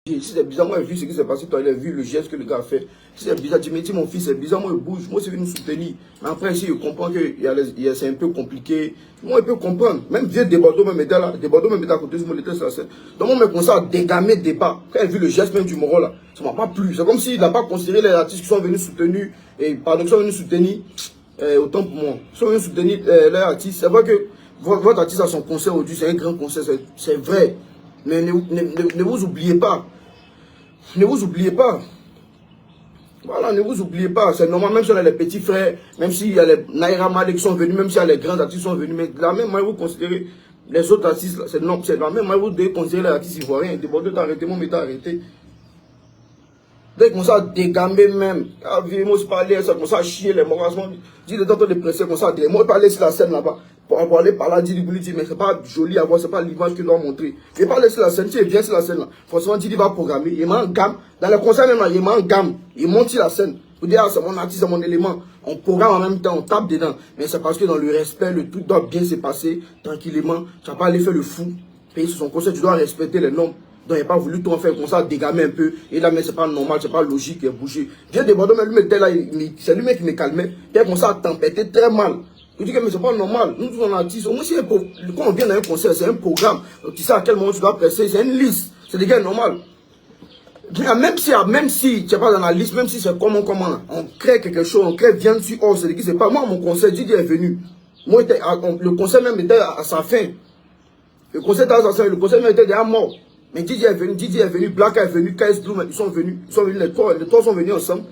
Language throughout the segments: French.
Si c'est bizarre, moi j'ai vu ce qui s'est passé, toi il a vu le geste que le gars a fait. Si c'est bizarre, tu me dis mon fils, c'est bizarre, moi il bouge, moi c'est venu soutenir. Mais après, si je comprends que c'est un peu compliqué, moi il peut comprendre. Même vieux des Bordeaux, même était là, des Bordeaux même était à côté de mon était sur la scène. Donc moi me commence à dégamer des pas. Quand j'ai vu le geste même du Moro là, ça m'a pas plu. C'est comme s'il n'a pas considéré les artistes qui sont venus soutenir, et pardon, qui sont venus soutenir, autant pour moi. Ils sont venus soutenir les artistes. C'est vrai que votre artiste a son concert aujourd'hui, c'est un grand concert, c'est vrai. Mais ne vous oubliez pas. Ne vous oubliez pas. Voilà, ne vous oubliez pas. C'est normal, même si on a les petits frères, même s'il y a les Naira Malek qui sont venus, même s'il y a les grands artistes qui sont venus, mais de la même manière, vous considérez les autres artistes, c'est de la même manière, vous devez considérer les artistes ivoiriens. Des Bordeaux t'as arrêté, mon métier arrêté. Dès qu'on s'est dégamé même, moi je parlais, ça commence à chier les morasses. Dis les temps de presser, comme ça, moi je parlais sur la scène là-bas. Pour aller par là, Didi Bouli dit, mais c'est pas joli à voir, c'est pas l'image qu'il doit montrer. Il n'est pas laissé la scène, tu es bien sur la scène là. Forcément, Didi va programmer, il met en gamme. Dans le concert même là, il met en gamme. Il monte sur la scène. Pour dire, ah, c'est mon artiste, c'est mon élément. On programme en même temps, on tape dedans. Mais c'est parce que dans le respect, le tout doit bien se passer, tranquillement. Tu n'as pas allé faire le fou. Payer sur son concert, tu dois respecter les normes. Donc il n'a pas voulu tout en faire comme ça, dégamer un peu. Et là, mais c'est pas normal, c'est pas logique, il a bougé. Viens de Bordeaux, mais lui mettait là, c'est lui qui me calmait. Il a commencé à tempêter très mal. Je dis que mais c'est pas normal. Nous tous on artistes. Moi, quand on vient dans un concert, c'est un programme. Donc, tu sais à quel moment tu dois presser, c'est une liste. C'est des gars normaux. Même si tu n'es pas dans la liste, même si c'est comment, on crée quelque chose, on crée viande sur or, c'est c'est pas moi mon concert, Didi est venu. Moi, le concert même était à sa fin. Le concert était à sa fin, le concert même était déjà mort. Mais Didi est venu, Black est venu, KS Blue, ils sont venus, les trois sont venus ensemble.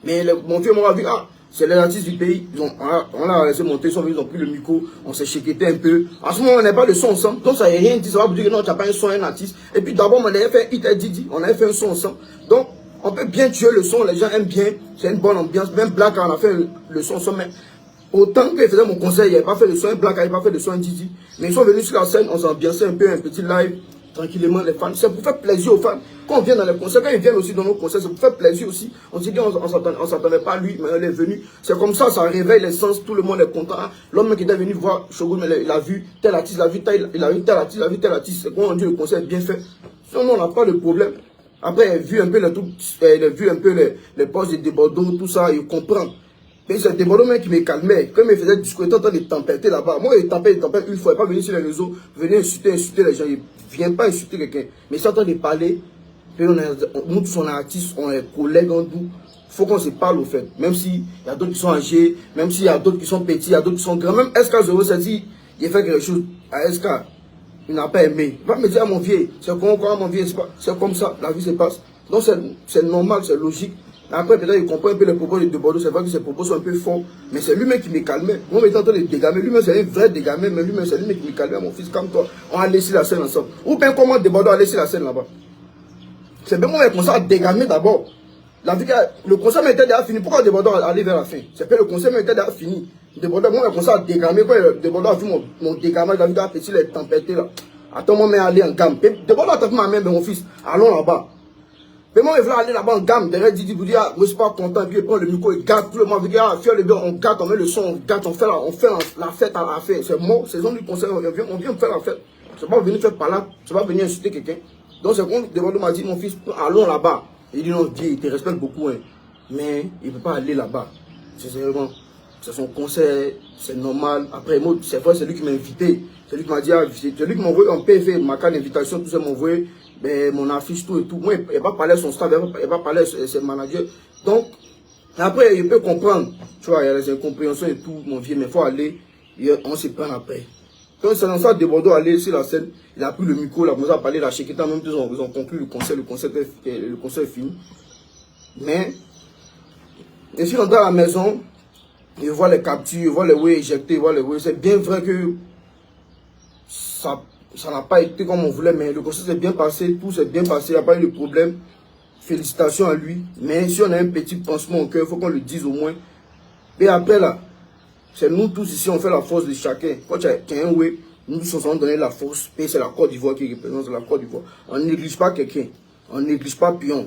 Mais mon vieux m'a vu, ah, c'est les artistes du pays, on l'a laissé monter, ils sont venus, ils ont pris le micro, on s'est chéqueté un peu. À ce moment, on n'a pas de son ensemble, donc ça n'a rien dit, ça va vous dire que non, tu n'as pas un son, un artiste. Et puis d'abord, on avait fait Hit et Didi, on avait fait un son ensemble. Donc, on peut bien tuer le son, les gens aiment bien, c'est une bonne ambiance. Même Black, on a fait le son ensemble, mais autant qu'il faisait mon conseil, il n'avait pas fait le son, un Black, il n'avait pas fait le son, un Didi. Mais ils sont venus sur la scène, on s'est ambiancé un peu, un petit live. Tranquillement, les fans, c'est pour faire plaisir aux fans. Quand on vient dans les concerts, quand ils viennent aussi dans nos concerts, c'est pour faire plaisir aussi. On s'est dit, on ne s'attendait pas à lui, mais il est venu. C'est comme ça réveille les sens, tout le monde est content. L'homme qui est venu voir Shogun, il a vu tel artiste, il a vu tel artiste. C'est quand on dit le concert est bien fait. Sinon, on n'a pas de problème. Après, il a vu un peu les postes de Bordeaux, tout ça, il comprend. Mais c'est des Bordeaux qui me calmait. Comme il faisait discours, il était en train de tempêter là-bas. Moi, il tempête une fois. Il n'est pas venu sur les réseaux, venir insulter les gens. Il ne vient pas insulter quelqu'un. Mais il est en train de parler. Nous tous, on est artistes, on est collègues en nous. Il faut qu'on se parle au fait. Même s'il y a d'autres qui sont âgés, même s'il y a d'autres qui sont petits, il y a d'autres qui sont grands. Même SK0 s'est dit, il a fait quelque chose à SK. Il n'a pas aimé. Il va me dire à mon vieux, c'est comment mon vieux, c'est comme ça, la vie se passe. Donc c'est normal, c'est logique. Après, peut-être, il comprend un peu les propos de Bordeaux. C'est vrai que ses propos sont un peu forts. Mais c'est lui-même qui me calmait. Moi, je suis en train de dégamer. Lui-même, c'est un vrai dégamé. Mais lui-même, c'est lui-même qui me calmait. Mon fils, comme toi, on a laissé la scène ensemble. Ou bien comment de Bordeaux a laissé la scène là-bas. C'est bien moi qui commence à dégamer d'abord. Le concert était déjà fini. Pourquoi de Bordeaux aller vers la fin? C'est que le concert était déjà fini. De Bordeaux, moi, je commence à dégamer. Quand de Bordeaux a vu mon dégamage, il a vu petit les tempêtés là. Attends, moi, je aller en gamme. De Bordeaux a tapé ma main, mon fils. Allons là-bas. Mais moi, je veux aller là-bas en gamme, derrière Didi Boudi, moi, je suis pas content, puis il prend le micro, il gâte, tout le monde, il dit, ah, fier le bien, on gâte, on met le son, on gâte, on fait la fête à la fin. C'est mort, c'est zone du concert, on vient faire la fête. C'est pas venir faire par là, c'est pas venir insulter quelqu'un. Donc, c'est quand Devando m'a dit, mon fils, allons là-bas. Il dit, non, Dieu, il te respecte beaucoup, hein. Mais il ne peut pas aller là-bas. C'est vraiment, c'est son concert, c'est normal. Après, moi, c'est vrai, c'est lui qui m'a invité. C'est lui qui m'a dit, ah, c'est lui qui m'a envoyé en PV, ma carte d'invitation, tout ça m'a envoyé. Ben, mon affiche, tout et tout. Moi, il va parler à son staff, il va parler à ses managers. Donc, après, il peut comprendre. Tu vois, il y a les incompréhensions et tout, mon vieux, mais il faut aller, et on se prend après. Donc, c'est dans ça, de Bordeaux, aller sur la scène, il a pris le micro, il a commencé à parler, la Chequeta, même ils ont conclu le concert est fini. Mais, et si on est dans la maison, il voit les captures, il voit les way éjectés, il voit les way, c'est bien vrai que ça n'a pas été comme on voulait, mais le concert s'est bien passé, tout s'est bien passé, il n'y a pas eu de problème. Félicitations à lui. Mais si on a un petit pansement au cœur, il faut qu'on le dise au moins. Et après là, c'est nous tous ici, on fait la force de chacun. Quand tu as un way, nous tous on s'en donner la force. Et c'est la Côte d'Ivoire qui représente la Côte d'Ivoire. On ne néglige pas quelqu'un. On ne néglige pas Pion.